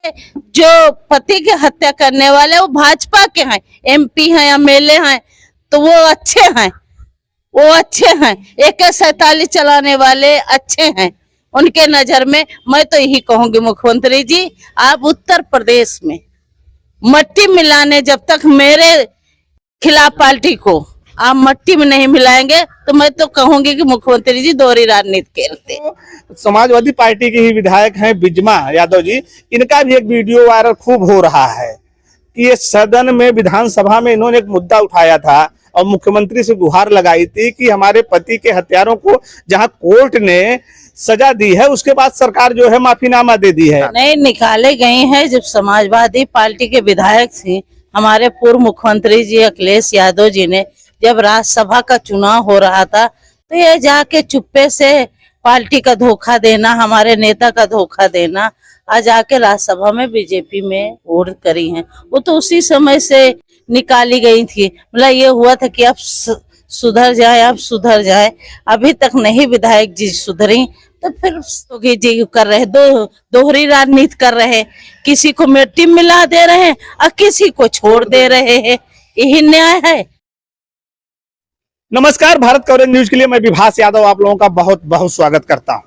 जो पति की हत्या करने वाले वो भाजपा के हैं, एमपी हैं, एमएलए हैं, तो वो अच्छे हैं, वो अच्छे हैं। AK-47 चलाने वाले अच्छे हैं उनके नजर में। मैं तो यही कहूंगी मुख्यमंत्री जी, आप उत्तर प्रदेश में मट्टी मिलाने जब तक मेरे खिलाफ पार्टी को आप मट्टी में नहीं मिलाएंगे तो मैं तो कहूंगी कि मुख्यमंत्री जी दोहरी राजनीति खेलते। समाजवादी पार्टी के ही विधायक हैं बिजमा यादव जी, इनका भी एक वीडियो वायरल खूब हो रहा है कि ये सदन में विधानसभा में इन्होंने एक मुद्दा उठाया था और मुख्यमंत्री से गुहार लगाई थी कि हमारे पति के हत्यारों को जहां कोर्ट ने सजा दी है उसके बाद सरकार जो है माफीनामा दे दी है। नहीं निकाले गए हैं। जब समाजवादी पार्टी के विधायक थे हमारे पूर्व मुख्यमंत्री जी अखिलेश यादव जी ने, जब राज्यसभा का चुनाव हो रहा था तो ये जाके चुप्पे से पार्टी का धोखा देना, हमारे नेता का धोखा देना, आज आके राज्यसभा में बीजेपी में वोट करी हैं। वो तो उसी समय से निकाली गई थी। मतलब ये हुआ था कि अब सुधर जाए, अब सुधर जाए, अभी तक नहीं विधायक जी सुधरी तो फिर योगी जी कर रहे दोहरी राजनीति कर रहे, किसी को मिट्टी मिला दे रहे हैं और किसी को छोड़ दे रहे हैं। यही न्याय है। नमस्कार, भारत कवरेज न्यूज के लिए मैं विभास यादव आप लोगों का बहुत बहुत स्वागत करता हूं।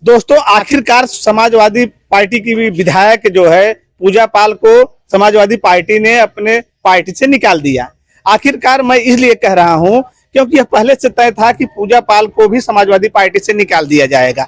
दोस्तों, आखिरकार समाजवादी पार्टी की भी विधायक जो है पूजा पाल को समाजवादी पार्टी ने अपने पार्टी से निकाल दिया। आखिरकार मैं इसलिए कह रहा हूं क्योंकि यह पहले से तय था कि पूजा पाल को भी समाजवादी पार्टी से निकाल दिया जाएगा,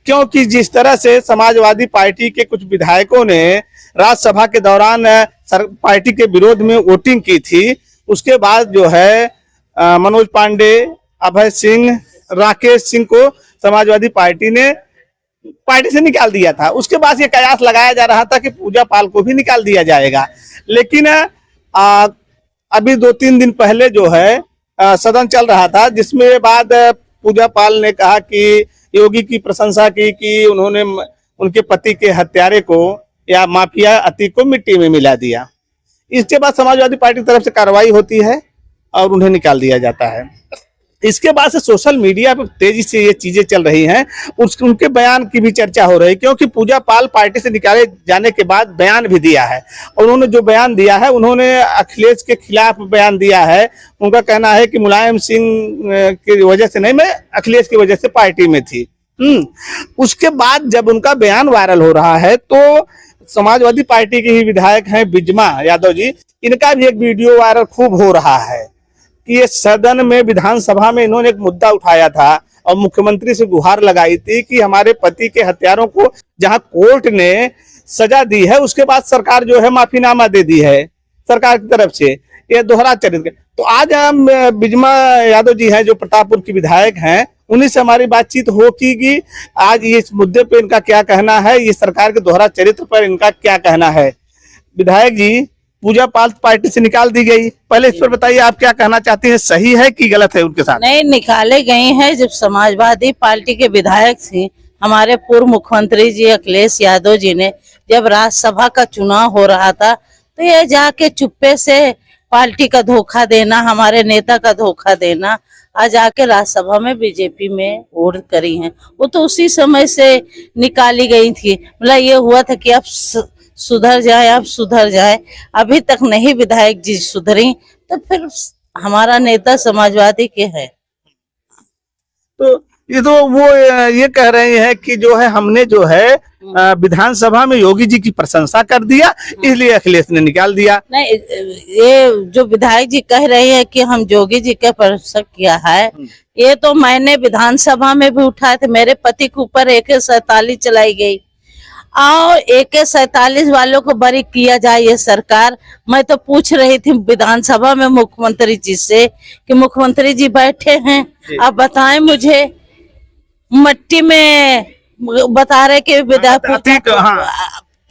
क्योंकि जिस तरह से समाजवादी पार्टी के कुछ विधायकों ने राज्यसभा के दौरान पार्टी के विरोध में वोटिंग की थी, उसके बाद जो है मनोज पांडे, अभय सिंह, राकेश सिंह को समाजवादी पार्टी ने पार्टी से निकाल दिया था। उसके बाद ये कयास लगाया जा रहा था कि पूजा पाल को भी निकाल दिया जाएगा, लेकिन अभी 2-3 दिन पहले जो है सदन चल रहा था, जिसमें बाद पूजा पाल ने कहा कि योगी की प्रशंसा की कि उन्होंने उनके पति के हत्यारे को या माफिया अतीक को मिट्टी में मिला दिया। इसके बाद समाजवादी पार्टी की तरफ से कार्रवाई होती है और उन्हें निकाल दिया जाता है। इसके बाद से सोशल मीडिया पर तेजी से ये चीजें चल रही हैं, उनके बयान की भी चर्चा हो रही है, क्योंकि पूजा पाल पार्टी से निकाले जाने के बाद बयान भी दिया है और उन्होंने जो बयान दिया है उन्होंने अखिलेश के खिलाफ बयान दिया है। उनका कहना है कि मुलायम सिंह की वजह से नहीं, मैं अखिलेश की वजह से पार्टी में थी। उसके बाद जब उनका बयान वायरल हो रहा है तो समाजवादी पार्टी के ही विधायक हैं बिजमा यादव जी, इनका भी एक वीडियो वायरल खूब हो रहा है कि ये सदन में विधानसभा में इन्होंने एक मुद्दा उठाया था और मुख्यमंत्री से गुहार लगाई थी कि हमारे पति के हत्यारों को जहां कोर्ट ने सजा दी है उसके बाद सरकार जो है माफीनामा दे दी है सरकार की तरफ से। ये दोहरा चरित्र। तो आज हम बिजमा यादव जी हैं जो प्रतापपुर की विधायक हैं, उन्हीं से हमारी बातचीत होगी कि आज इस मुद्दे पे इनका क्या कहना है, ये सरकार के दोहरा चरित्र पर इनका क्या कहना है। विधायक जी, पूजा पाल पार्टी से निकाल दी गई, पहले इस पर बताइए आप क्या कहना चाहती हैं, सही है कि गलत है उनके साथ? नहीं निकाले गए हैं। जब समाजवादी पार्टी के विधायक थे हमारे पूर्व मुख्यमंत्री जी अखिलेश यादव जी ने, जब राज्यसभा का चुनाव हो रहा था तो ये जाके चुप्पे से पार्टी का धोखा देना, हमारे नेता का धोखा देना, आज आके राज्यसभा में बीजेपी में वोट करी हैं। वो तो उसी समय से निकाली गई थी। मतलब ये हुआ था कि अब सुधर जाए, अब सुधर जाए, अभी तक नहीं विधायक जी सुधरी तो फिर हमारा नेता समाजवादी के है। तो ये तो वो ये कह रहे हैं कि जो है हमने जो है विधानसभा में योगी जी की प्रशंसा कर दिया, इसलिए अखिलेश ने निकाल दिया। नहीं, ये जो विधायक जी कह रहे हैं कि हम योगी जी का प्रशंसा किया है, ये तो मैंने विधानसभा में भी उठाए थे। मेरे पति के ऊपर AK-47 चलाई गई और AK-47 वालों को बरी किया जाए ये सरकार। मैं तो पूछ रही थी विधानसभा में मुख्यमंत्री जी से कि मुख्यमंत्री जी बैठे हैं, आप बताएं मुझे, मट्टी में बता रहे कि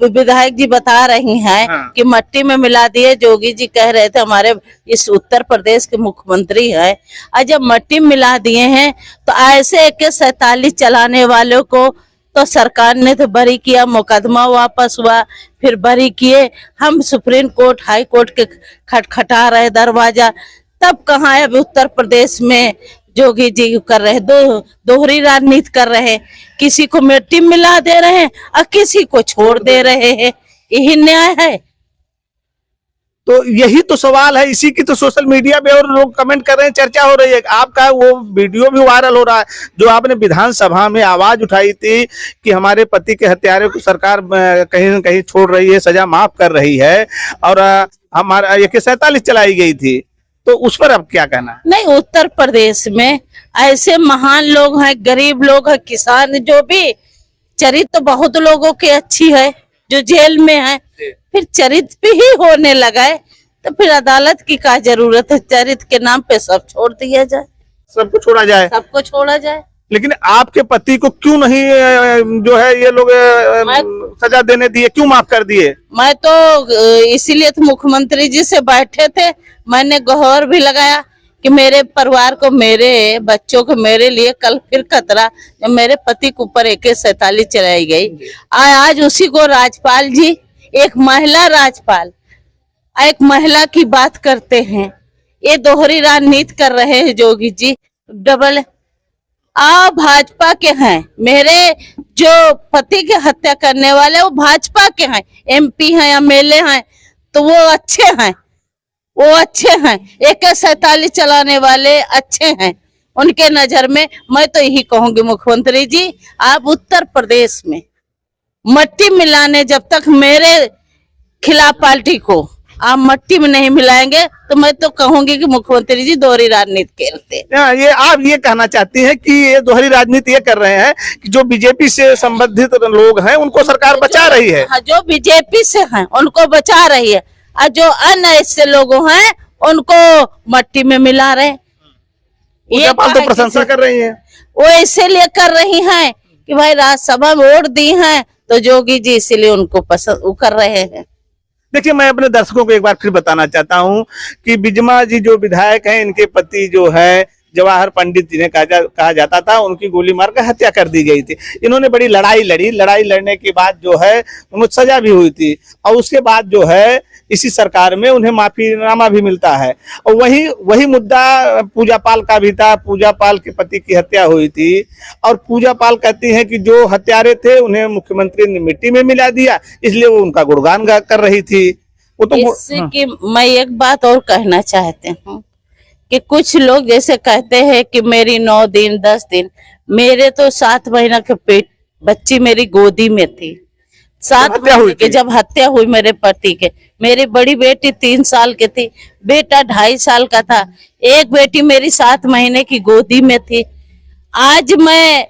विधायक जी बता रही हैं कि मट्टी में मिला दिए। योगी जी कह रहे थे हमारे इस उत्तर प्रदेश के मुख्यमंत्री है, और जब मट्टी मिला दिए हैं तो ऐसे AK-47 चलाने वालों को तो सरकार ने तो बरी किया, मुकदमा वापस हुआ, फिर बरी किए। हम सुप्रीम कोर्ट, हाई कोर्ट के खटखटा रहे दरवाजा, तब कहाँ है? अभी उत्तर प्रदेश में योगी जी कर रहे दोहरी राजनीति कर रहे, किसी को मिट्टी मिला दे रहे हैं और किसी को छोड़ दे रहे हैं। यही न्याय है? तो यही तो सवाल है, इसी की तो सोशल मीडिया पे और लोग कमेंट कर रहे हैं, चर्चा हो रही है। आपका वो वीडियो भी वायरल हो रहा है जो आपने विधानसभा में आवाज उठाई थी कि हमारे पति के हत्यारे को सरकार कहीं न कहीं छोड़ रही है, सजा माफ कर रही है, और हमारा AK-47 चलाई गई थी, तो उस पर अब क्या कहना है? नहीं, उत्तर प्रदेश में ऐसे महान लोग हैं, गरीब लोग हैं, किसान, जो भी चरित्र बहुत लोगों की अच्छी है जो जेल में है, फिर चरित्र पे ही होने लगा है, तो फिर अदालत की क्या जरूरत है? चरित्र के नाम पे सब छोड़ दिया जाए, सबको छोड़ा जाए। सबको छोड़ा जाए। लेकिन आपके पति को क्यों नहीं जो है ये लोग सजा देने दिए, क्यों माफ कर दिए? मैं तो इसीलिए तो मुख्यमंत्री जी से बैठे थे, मैंने गुहार भी लगाया कि मेरे परिवार को, मेरे बच्चों को, मेरे लिए कल फिर खतरा, जब मेरे पति के ऊपर AK-47 चलाई गई। आज उसी को राज्यपाल जी, एक महिला राज्यपाल, एक महिला की बात करते हैं। ये दोहरी राजनीति कर रहे हैं योगी जी, डबल। भाजपा के हैं, मेरे जो पति की हत्या करने वाले वो भाजपा के हैं, MP हैं, MLA हैं, तो वो अच्छे हैं, वो अच्छे हैं। AK-47 चलाने वाले अच्छे हैं उनके नजर में। मैं तो यही कहूंगी मुख्यमंत्री जी, आप उत्तर प्रदेश में मट्टी मिलाने, जब तक मेरे खिलाफ पार्टी को आप मट्टी में नहीं मिलाएंगे, तो मैं तो कहूंगी कि मुख्यमंत्री जी दोहरी राजनीति खेलते हैं। ये आप ये कहना चाहती हैं कि ये दोहरी राजनीति ये कर रहे हैं कि जो बीजेपी से संबंधित लोग हैं उनको सरकार बचा रही है? हाँ, जो बीजेपी से हैं उनको बचा रही है, और जो अन्य ऐसे लोग हैं उनको मट्टी में मिला रहे। ये तो प्रशंसा कर रही है, वो इसीलिए कर रही हैं कि भाई राज्यसभा में वोट दी हैं, तो योगी जी इसीलिए उनको पसंद वो कर रहे हैं। देखिए, मैं अपने दर्शकों को एक बार फिर बताना चाहता हूं कि बिजमा जी जो विधायक हैं, इनके पति जो है जवाहर पंडित जी ने कहा जाता था, उनकी गोली मारकर हत्या कर दी गई थी। इन्होंने बड़ी लड़ाई लड़ी, लड़ाई लड़ने के बाद जो है उनको सजा भी हुई थी, और उसके बाद जो है इसी सरकार में उन्हें माफीनामा भी मिलता है। और वही मुद्दा पूजा पाल का भी था। पूजा पाल के पति की हत्या हुई थी, और पूजा पाल कहती हैं कि जो हत्यारे थे उन्हें मुख्यमंत्री ने मिट्टी में मिला दिया, इसलिए वो उनका गुणगान कर रही थी। वो तो कि मैं एक बात और कहना चाहते हूँ कि कुछ लोग जैसे कहते हैं कि मेरी 9 दिन 10 दिन, मेरे तो 7 महीना के पेट बच्ची मेरी गोदी में थी। 7 महीने के जब हत्या हुई मेरे पति के, मेरी बड़ी बेटी 3 साल की थी, बेटा 2.5 साल का था, एक बेटी मेरी 7 महीने की गोदी में थी। आज मैं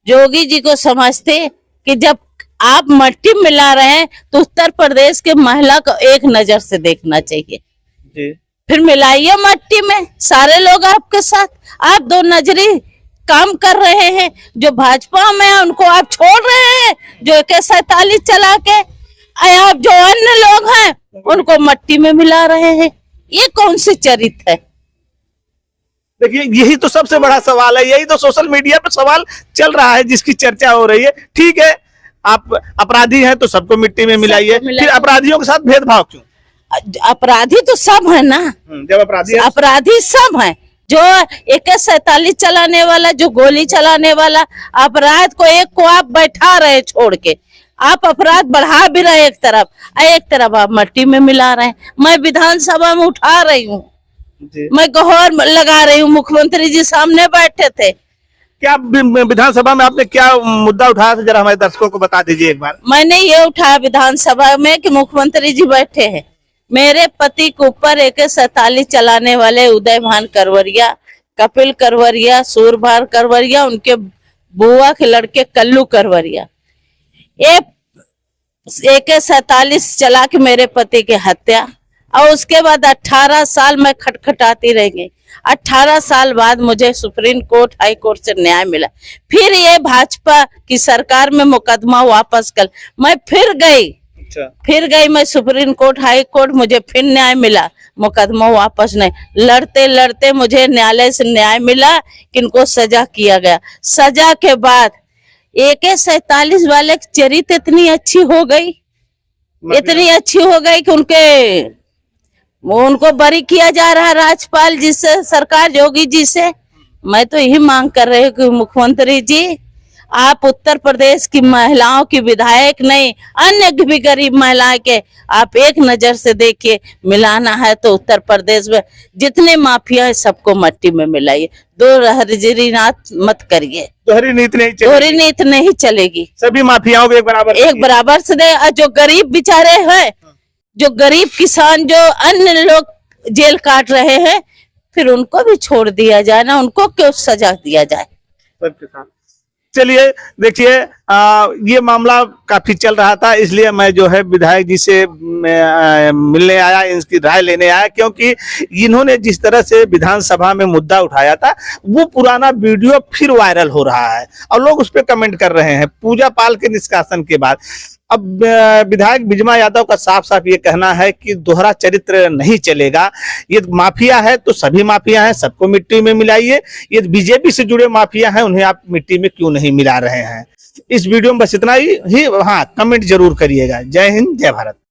योगी जी को समझते कि जब आप मट्टी मिला रहे हैं तो उत्तर प्रदेश के महिला को एक नजर से देखना चाहिए जी। फिर मिलाइए मट्टी में, सारे लोग आपके साथ। आप 2 नजरी काम कर रहे हैं, जो भाजपा में है उनको आप छोड़ रहे हैं, जो AK-47 चला के, आप जो अन्य लोग हैं उनको मट्टी में मिला रहे हैं। ये कौन सी चरित्र है? देखिए, यही तो सबसे बड़ा सवाल है, यही तो सोशल मीडिया पे सवाल चल रहा है, जिसकी चर्चा हो रही है। ठीक है, आप अपराधी हैं तो सबको मिट्टी में मिलाइए, फिर अपराधियों के साथ भेदभाव क्यों? अपराधी तो सब है ना, जब अपराधी सब हैं। जो AK-47 चलाने वाला, जो गोली चलाने वाला, अपराध को एक को आप बैठा रहे छोड़ के, आप अपराध बढ़ा भी रहे एक तरफ आप मट्टी में मिला रहे हैं। मैं विधानसभा में उठा रही हूँ, मैं गुहार लगा रही हूँ, मुख्यमंत्री जी सामने बैठे थे। क्या विधानसभा में आपने क्या मुद्दा उठाया था, जरा हमारे दर्शकों को बता दीजिए एक बार। मैंने ये उठाया विधानसभा में कि मुख्यमंत्री जी बैठे हैं, मेरे पति के ऊपर AK-47 चलाने वाले उदयभान करवरिया, कपिल करवरिया, सूरभान करवरिया, उनके बुआ के लड़के कल्लू करवरिया, ये AK-47 चला के मेरे पति की हत्या, और उसके बाद 18 साल मैं खटखटाती रह गई। 18 साल बाद मुझे सुप्रीम कोर्ट, हाई कोर्ट से न्याय मिला। फिर ये भाजपा की सरकार में मुकदमा वापस कर, मैं फिर गई मैं सुप्रीम कोर्ट, हाई कोर्ट, मुझे फिर न्याय मिला, मुकदमा वापस नहीं। लड़ते लड़ते मुझे न्यायालय से न्याय मिला कि इनको सजा किया गया। सजा के बाद AK-47 वाले की चरित्र इतनी अच्छी हो गई कि उनको बरी किया जा रहा है राज्यपाल जी से, सरकार योगी जी से। मैं तो यही मांग कर रही हूँ कि मुख्यमंत्री जी आप उत्तर प्रदेश की महिलाओं की विधायक नहीं, अन्य भी गरीब महिलाएं के आप एक नजर से देखिए। मिलाना है तो उत्तर प्रदेश में जितने माफिया है सबको मट्टी में मिलाइए, दोहरी नात मत करिए, दोहरी नीति नहीं चलेगी। दोहरी नीति नहीं चलेगी। सभी माफियाओं को एक बराबर से दे। और जो गरीब बेचारे हैं, जो गरीब किसान, जो अन्य लोग जेल काट रहे हैं, फिर उनको भी छोड़ दिया जाए ना, उनको क्यों सजा दिया जाए। सबके साथ। चलिए देखिए, ये मामला काफी चल रहा था, इसलिए मैं जो है विधायक जी से मिलने आया, इनकी राय लेने आया, क्योंकि इन्होंने जिस तरह से विधानसभा में मुद्दा उठाया था वो पुराना वीडियो फिर वायरल हो रहा है और लोग उस पर कमेंट कर रहे हैं पूजा पाल के निष्कासन के बाद। अब विधायक बिजमा यादव का साफ साफ ये कहना है कि दोहरा चरित्र नहीं चलेगा। ये माफिया है तो सभी माफिया हैं, सबको मिट्टी में मिलाइए। ये बीजेपी से जुड़े माफिया हैं, उन्हें आप मिट्टी में क्यों नहीं मिला रहे हैं। इस वीडियो में बस इतना ही। हाँ, कमेंट जरूर करिएगा। जय हिंद, जय भारत।